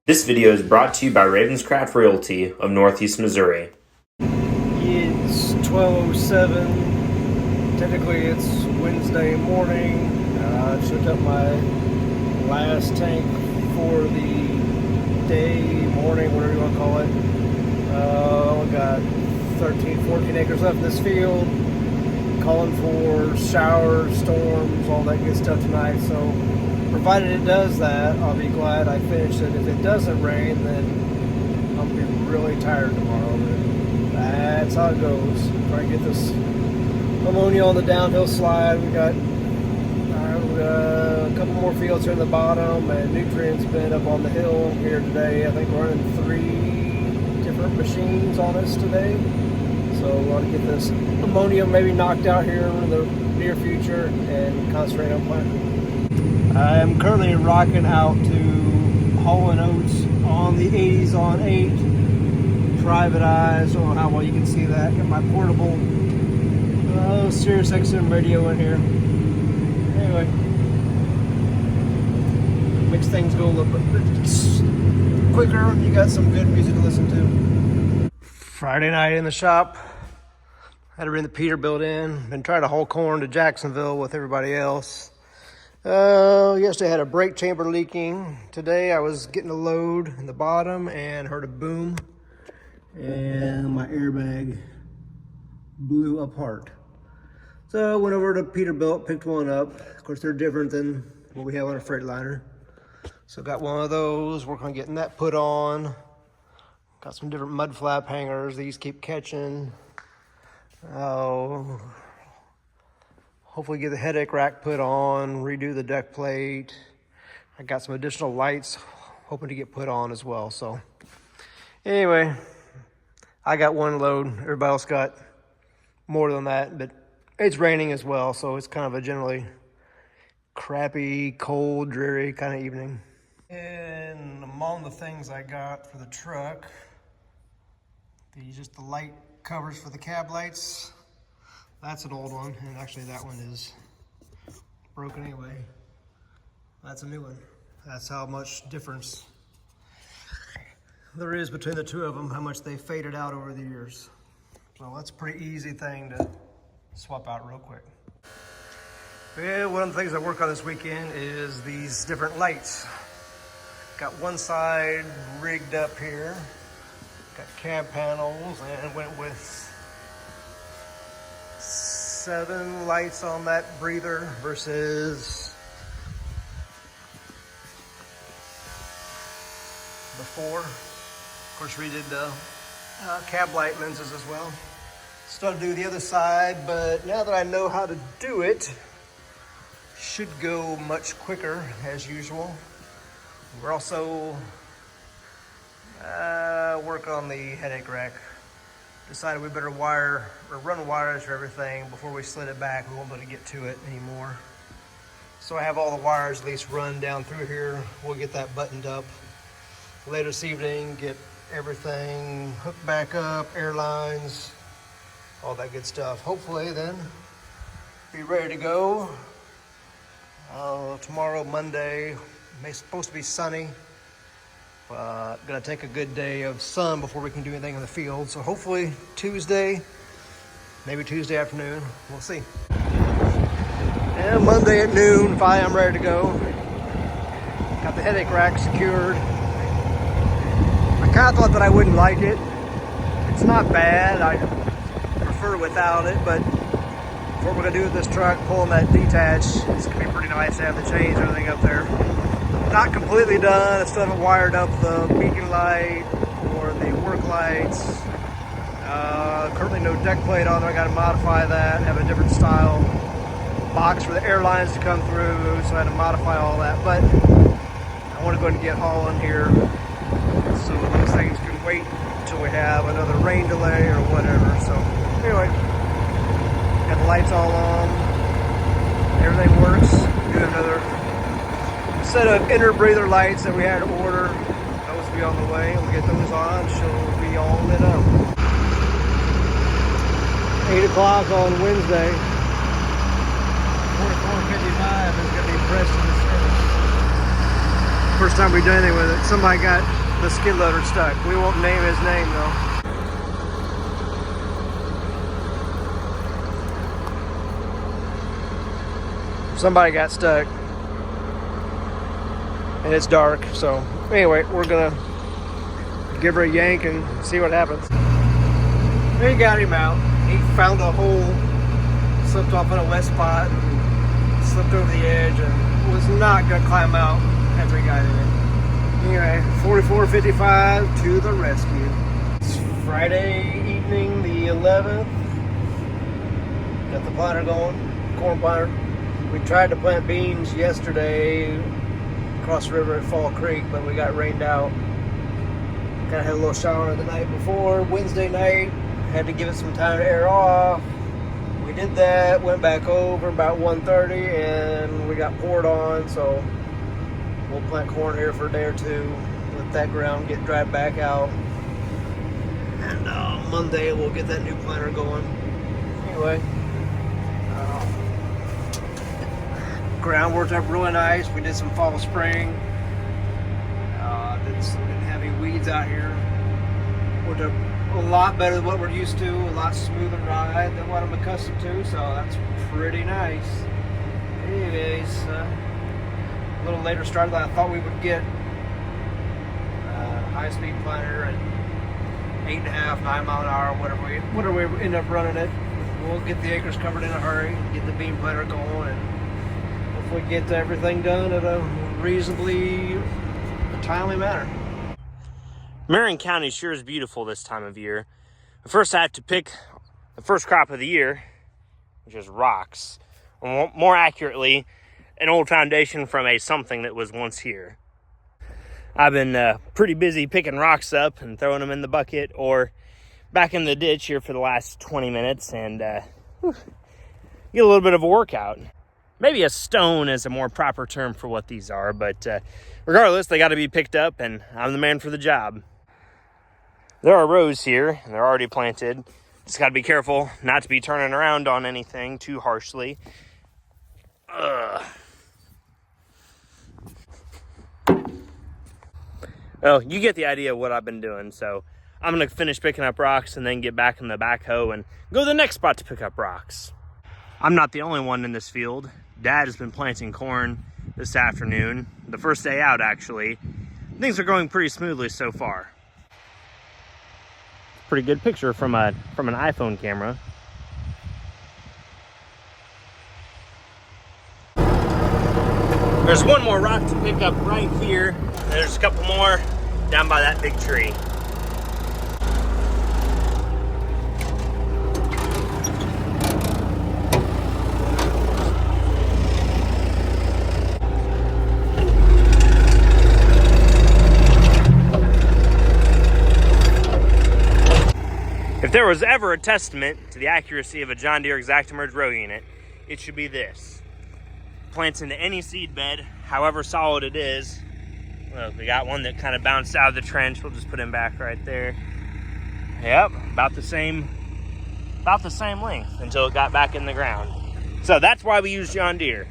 This video is brought to you by Ravenscraft Realty of Northeast Missouri. It's 12:07. Technically it's Wednesday morning. I took up my last tank for the day, morning, whatever you want to call it. Only got 13, 14 acres left in this field. Calling for showers, storms, all that good stuff tonight. So provided it does that, I'll be glad I finished it. If it doesn't rain, then I'll be really tired tomorrow. But that's how it goes. Try to get this ammonia on the downhill slide. We got a couple more fields here in the bottom, and nutrients been up on the hill here today. I think we're running 3 different machines on this today. So we want to get this ammonia maybe knocked out here in the near future and concentrate on planting. I am currently rocking out to Hall & Oates on the 80s on 8. Private eyes, I don't know how well you can see that. Got my portable Sirius XM radio in here. Anyway, makes things go a little bit quicker when you got some good music to listen to. Friday night in the shop. Had to bring the Peterbilt in. Been trying to haul corn to Jacksonville with everybody else. Yesterday I had a brake chamber leaking. Today I was getting a load in the bottom and heard a boom. And my airbag blew apart. So I went over to Peterbilt, picked one up. Of course they're different than what we have on a Freightliner. So got one of those, work on getting that put on. Got some different mud flap hangers. These keep catching. Hopefully get the headache rack put on, redo the deck plate. I got some additional lights hoping to get put on as well. So anyway, I got one load. Everybody else got more than that, but it's raining as well. So it's kind of a generally crappy, cold, dreary kind of evening. And among the things I got for the truck, just the light covers for the cab lights. That's an old one, and actually that one is broken anyway. That's a new one. That's how much difference there is between the two of them, how much they faded out over the years. So that's a pretty easy thing to swap out real quick. Yeah, one of the things I work on this weekend is these different lights. Got one side rigged up here. Got cab panels and went with 7 lights on that breather versus before. Of course, redid the cab light lenses as well. Still to do the other side, but now that I know how to do it, should go much quicker as usual. We're also work on the headache rack. Decided we better wire or run wires for everything before we slid it back. We won't be able to get to it anymore. So I have all the wires at least run down through here. We'll get that buttoned up later this evening, get everything hooked back up, airlines, all that good stuff. Hopefully then be ready to go. Tomorrow, Monday, supposed to be sunny. Gonna take a good day of sun before we can do anything in the field. So hopefully Tuesday, maybe Tuesday afternoon, we'll see. And Monday at noon, if I am ready to go. Got the headache rack secured. I kind of thought that I wouldn't like it. It's not bad, I prefer without it, but what we're gonna do with this truck, pulling that detach, it's gonna be pretty nice to have the chains and everything up there. Not completely done. I still haven't wired up the beacon light or the work lights. Currently no deck plate on there. I got to modify that, have a different style box for the airlines to come through, so I had to modify all that. But I want to go ahead and get hauling here, so those things can wait until we have another rain delay or whatever. So anyway, got the lights all on. Everything works. Do another set of inner breather lights that we had to order. Those will be on the way. We'll get those on. She'll be all lit up. 8 o'clock on Wednesday. 4455 is going to be pressed in the service. First time we've done anything with it. Somebody got the skid loader stuck. We won't name his name though. Somebody got stuck. And it's dark, so anyway, we're gonna give her a yank and see what happens. We got him out. He found a hole, slipped off in a wet spot, and slipped over the edge, and was not gonna climb out after he got in it. Anyway, 4455 to the rescue. It's Friday evening, the 11th. Got the planter going, corn planter. We tried to plant beans yesterday across the river at Fall Creek, but we got rained out. Kind of had a little shower the night before. Wednesday night, had to give it some time to air off. We did that, went back over about 1:30, and we got poured on, so we'll plant corn here for a day or two, let that ground get dried back out, and Monday we'll get that new planter going. Anyway, ground worked up really nice. We did some fall spraying. Didn't have any weeds out here. Worked up a lot better than what we're used to. A lot smoother ride than what I'm accustomed to. So that's pretty nice. Anyways, a little later start than I thought we would get. High-speed planter at 8.5, 9 mile an hour, whatever we end up running it. We'll get the acres covered in a hurry. Get the bean planter going, and hopefully get everything done at a reasonably timely manner. Marion County sure is beautiful this time of year. First, I have to pick the first crop of the year, which is rocks. Or more accurately, an old foundation from a something that was once here. I've been pretty busy picking rocks up and throwing them in the bucket or back in the ditch here for the last 20 minutes and get a little bit of a workout. Maybe a stone is a more proper term for what these are, but regardless, they got to be picked up, and I'm the man for the job. There are rows here, and they're already planted. Just got to be careful not to be turning around on anything too harshly. Well, you get the idea of what I've been doing, so I'm going to finish picking up rocks and then get back in the backhoe and go to the next spot to pick up rocks. I'm not the only one in this field. Dad has been planting corn this afternoon, the first day out actually. Things are going pretty smoothly so far. Pretty good picture from an iPhone camera. There's one more rock to pick up right here. There's a couple more down by that big tree. If there was ever a testament to the accuracy of a John Deere ExactEmerge row unit, it should be this. Plants into any seed bed, however solid it is. Look, we got one that kind of bounced out of the trench. We'll just put him back right there. Yep, about the same length until it got back in the ground. So that's why we use John Deere.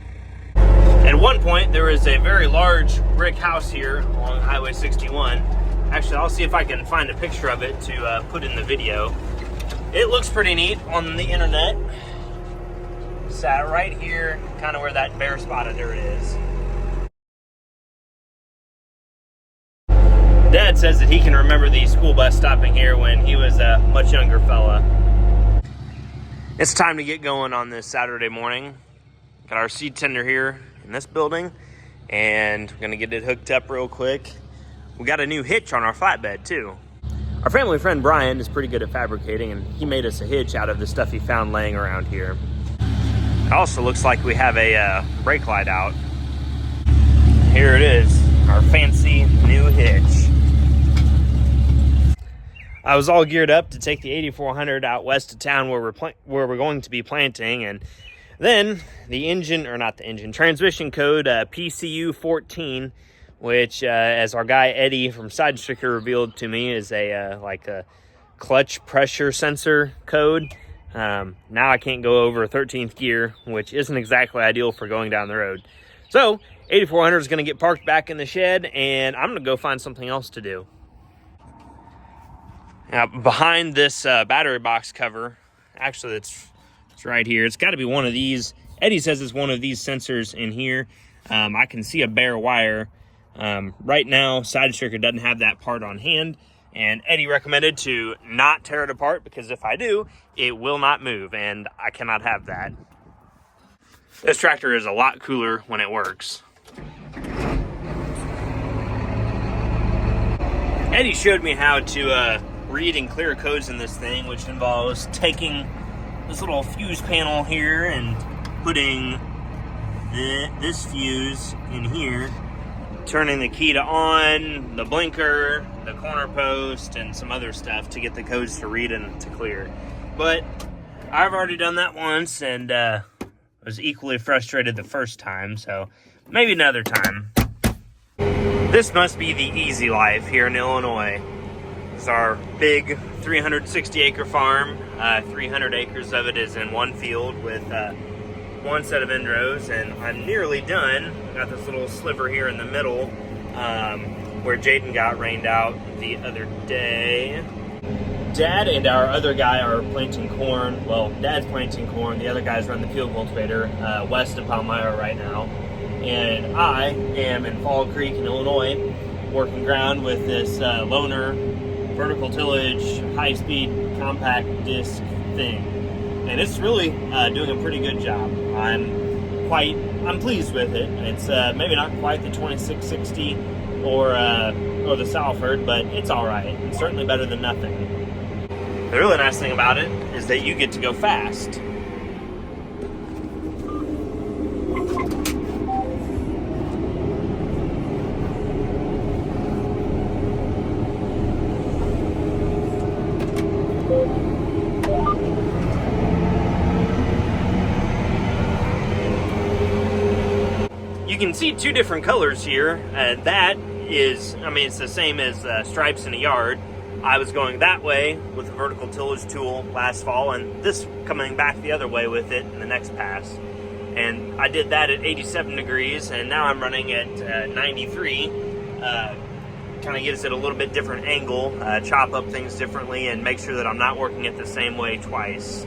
At one point, there was a very large brick house here along Highway 61. Actually, I'll see if I can find a picture of it to put in the video. It looks pretty neat on the internet. Sat right here, kind of where that bare spot of dirt is. Dad says that he can remember the school bus stopping here when he was a much younger fella. It's time to get going on this Saturday morning. Got our seed tender here in this building, and we're gonna get it hooked up real quick. We got a new hitch on our flatbed too. Our family friend Brian is pretty good at fabricating, and he made us a hitch out of the stuff he found laying around here. It also looks like we have a brake light out. Here it is, our fancy new hitch. I was all geared up to take the 8400 out west of town where we're going to be planting, and then the transmission code PCU 14, which as our guy Eddie from Side Stricker revealed to me is a clutch pressure sensor code. Now I can't go over 13th gear, which isn't exactly ideal for going down the road. So 8400 is going to get parked back in the shed, and I'm going to go find something else to do. Now, behind this battery box cover, actually it's right here. It's got to be one of these. Eddie says it's one of these sensors in here. I can see a bare wire. Right now, Side Stricker doesn't have that part on hand, and Eddie recommended to not tear it apart because if I do, it will not move, and I cannot have that. This tractor is a lot cooler when it works. Eddie showed me how to read and clear codes in this thing, which involves taking this little fuse panel here and putting this fuse in here, turning the key to on, the blinker, the corner post, and some other stuff to get the codes to read and to clear. But I've already done that once and was equally frustrated the first time, so maybe another time. This must be the easy life here in Illinois. It's our big 360-acre farm. 300 acres of it is in one field with one set of end-rows, and I'm nearly done. Got this little sliver here in the middle where Jaden got rained out the other day. Dad and our other guy are planting corn. Well, Dad's planting corn. The other guys run the field cultivator west of Palmyra right now. And I am in Fall Creek in Illinois working ground with this loaner vertical tillage high-speed compact disc thing, and it's really doing a pretty good job. I'm pleased with it. It's maybe not quite the 2660 or the Salford, but it's all right. It's certainly better than nothing. The really nice thing about it is that you get to go fast. You can see two different colors here. That is, it's the same as stripes in a yard. I was going that way with a vertical tillage tool last fall, and this coming back the other way with it in the next pass. And I did that at 87 degrees, and now I'm running at 93. Kind of gives it a little bit different angle, chop up things differently, and make sure that I'm not working it the same way twice.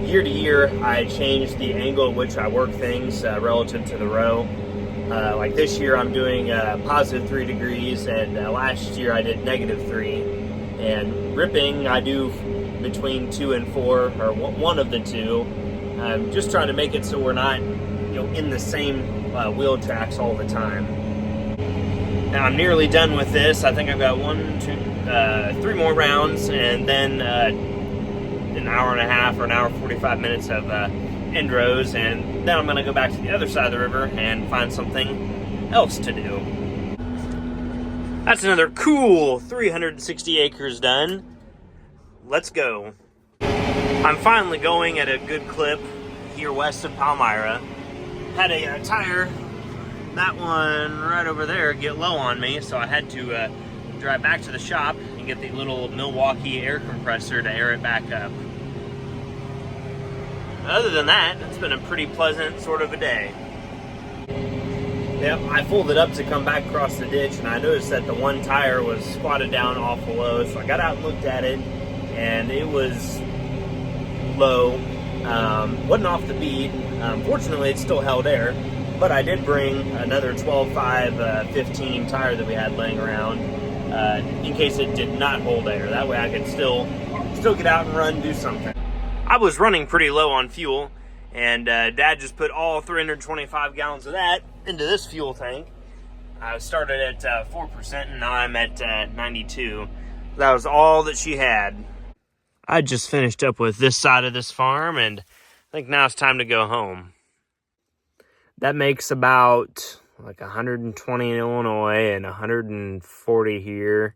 Year to year, I change the angle at which I work things relative to the row. Like this year, I'm doing positive 3 degrees, and last year I did -3. And ripping, I do between 2 and 4, or one of the two. Just trying to make it so we're not, in the same wheel tracks all the time. Now I'm nearly done with this. I think I've got 3 more rounds, and then an hour and a half or an hour 45 minutes of end rows, and then I'm going to go back to the other side of the river and find something else to do. That's another cool 360 acres done. Let's go. I'm finally going at a good clip here west of Palmyra. Had a tire, that one right over there, get low on me, so I had to drive back to the shop and get the little Milwaukee air compressor to air it back up. Other than that, it's been a pretty pleasant sort of a day. Yep, I pulled it up to come back across the ditch, and I noticed that the one tire was squatted down awful low, so I got out and looked at it, and it was low. Wasn't off the bead. Fortunately, it still held air, but I did bring another 12.5 15 tire that we had laying around in case it did not hold air. That way I could still get out and run, do something. I was running pretty low on fuel, and Dad just put all 325 gallons of that into this fuel tank. I started at 4%, and now I'm at 92. That was all that she had. I just finished up with this side of this farm, and I think now it's time to go home. That makes about like 120 in Illinois and 140 here.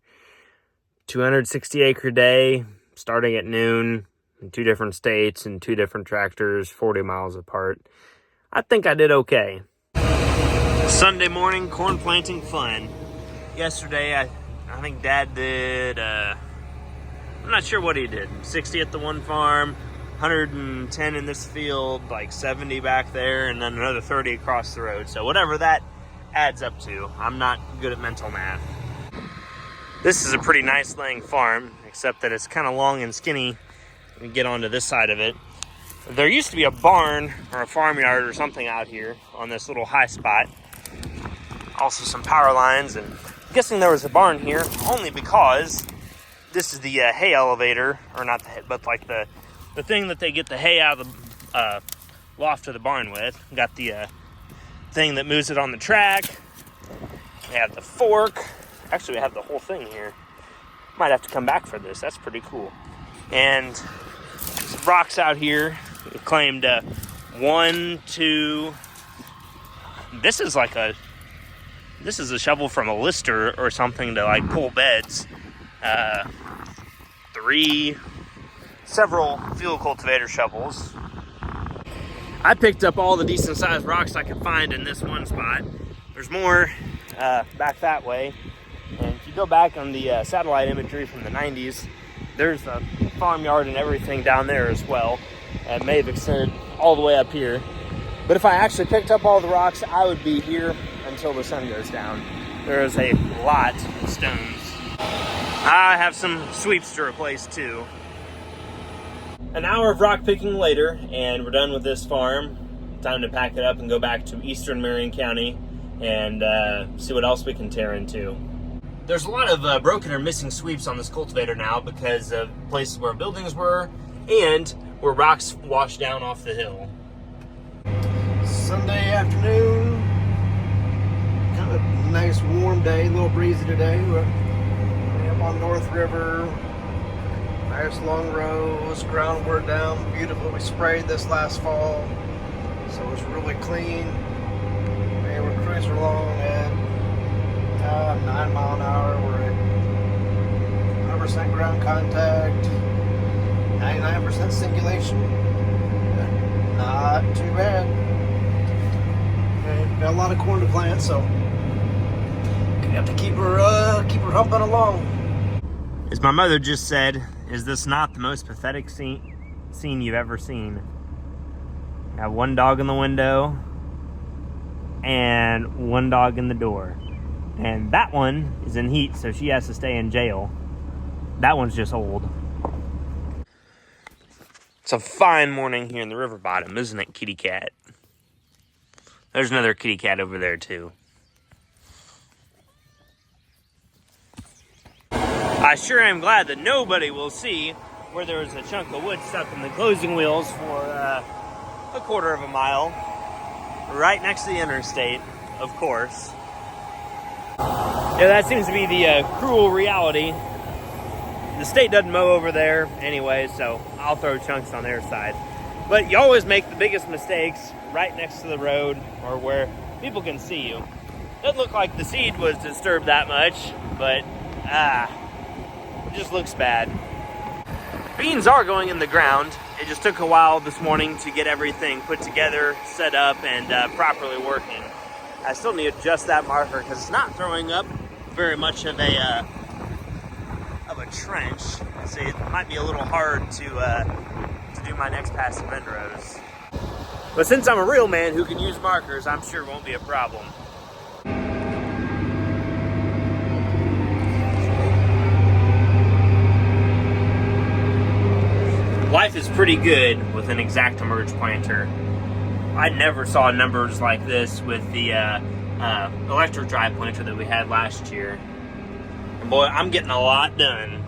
260 acre day, starting at noon. In 2 different states and 2 different tractors, 40 miles apart. I think I did okay. Sunday morning corn planting fun. Yesterday, I think Dad did, I'm not sure what he did. 60 at the one farm, 110 in this field, like 70 back there, and then another 30 across the road. So whatever that adds up to. I'm not good at mental math. This is a pretty nice laying farm, except that it's kind of long and skinny. We get onto this side of it. There used to be a barn or a farmyard or something out here on this little high spot. Also some power lines, and I'm guessing there was a barn here only because this is the hay elevator, or not the hay, but like the thing that they get the hay out of the loft of the barn with. Got the thing that moves it on the track. We have the fork. Actually, we have the whole thing here. Might have to come back for this. That's pretty cool. And some rocks out here. We claimed 1, 2. This is a shovel from a lister or something to like pull beds. 3, several field cultivator shovels. I picked up all the decent sized rocks I could find in this one spot. There's more back that way. And if you go back on the satellite imagery from the 90s, there's a farmyard and everything down there as well. It may have extended all the way up here. But if I actually picked up all the rocks, I would be here until the sun goes down. There is a lot of stones. I have some sweeps to replace too. An hour of rock picking later, and we're done with this farm. Time to pack it up and go back to eastern Marion County and see what else we can tear into. There's a lot of broken or missing sweeps on this cultivator now because of places where buildings were and where rocks washed down off the hill. Sunday afternoon, kind of a nice warm day, a little breezy today. We're up on North River, nice long rows, groundwork down, beautiful. We sprayed this last fall, so it's really clean. And we're cruising along at 9 mile an hour. We're at 100% ground contact, 99% singulation. Not too bad. Okay, got a lot of corn to plant, so we have to keep her humping along. As my mother just said, is this not the most pathetic scene you've ever seen? You have one dog in the window and one dog in the door. And that one is in heat, so she has to stay in jail. That one's just old. It's a fine morning here in the river bottom, isn't it, kitty cat? There's another kitty cat over there, too. I sure am glad that nobody will see where there was a chunk of wood stuck in the closing wheels for a quarter of a mile. Right next to the interstate, of course. Yeah, that seems to be the cruel reality. The state doesn't mow over there anyway, so I'll throw chunks on their side. But you always make the biggest mistakes right next to the road or where people can see you. Doesn't look like the seed was disturbed that much, but it just looks bad. Beans are going in the ground. It just took a while this morning to get everything put together, set up, and properly working. I still need to adjust that marker because it's not throwing up very much of a trench. So it might be a little hard to do my next pass of end rows. But since I'm a real man who can use markers, I'm sure it won't be a problem. Life is pretty good with an ExactEmerge planter. I never saw numbers like this with the electric drive planter that we had last year. And boy, I'm getting a lot done.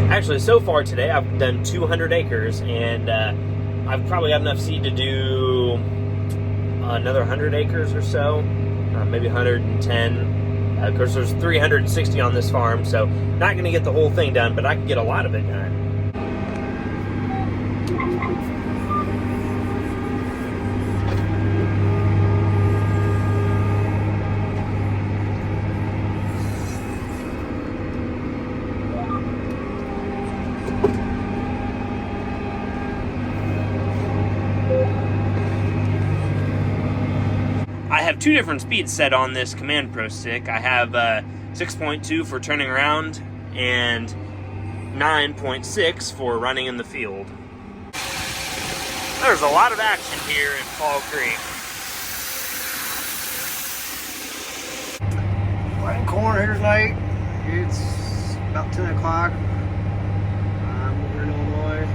Actually, so far today, I've done 200 acres, and I've probably got enough seed to do another 100 acres or so, maybe 110. Of course, there's 360 on this farm, so not going to get the whole thing done, but I can get a lot of it done. I have two different speeds set on this Command Pro stick. I have 6.2 for turning around and 9.6 for running in the field. There's a lot of action here in Fall Creek. Planting corn here tonight. It's about 10 o'clock. I'm over in Illinois.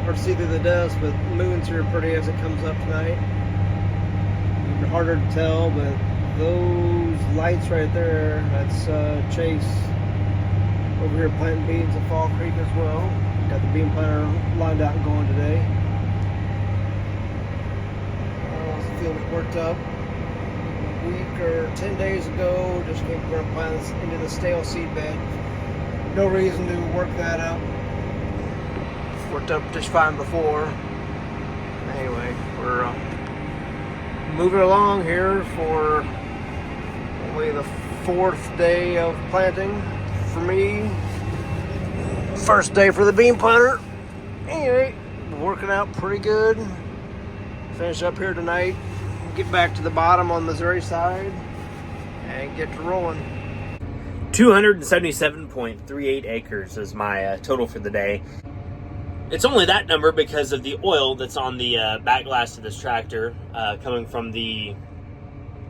Hard to see through the dust, but the moon's here pretty as it comes up tonight. Even harder to tell, but those lights right there, that's Chase over here planting beans at Fall Creek as well. Got the bean planter lined out and going today. The field is worked up. A week or 10 days ago, just came to plant this into the stale seed bed. No reason to work that up. It's worked up just fine before. Anyway, we're moving along here for only the 4th day of planting for me. First day for the bean planter. Anyway, working out pretty good. Finish up here tonight. Get back to the bottom on Missouri side and get to rolling. 277.38 acres is my total for the day. It's only that number because of the oil that's on the back glass of this tractor, coming from the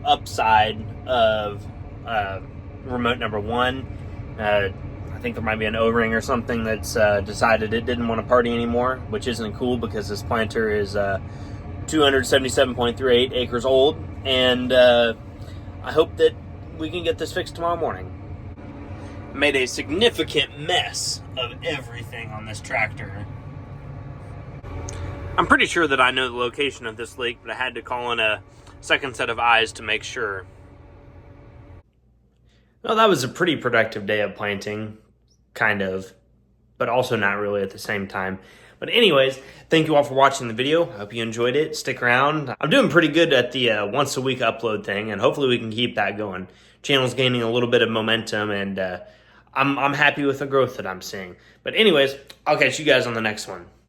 upside of remote number 1. I think there might be an O-ring or something that's decided it didn't want to party anymore, which isn't cool because this planter is 277.38 acres old, and I hope that we can get this fixed tomorrow morning. Made a significant mess of everything on this tractor. I'm pretty sure that I know the location of this leak, but I had to call in a second set of eyes to make sure. Well, that was a pretty productive day of planting, kind of, but also not really at the same time. But anyways, thank you all for watching the video. I hope you enjoyed it. Stick around. I'm doing pretty good at the once a week upload thing, and hopefully we can keep that going. Channel's gaining a little bit of momentum, and I'm happy with the growth that I'm seeing. But anyways, I'll catch you guys on the next one.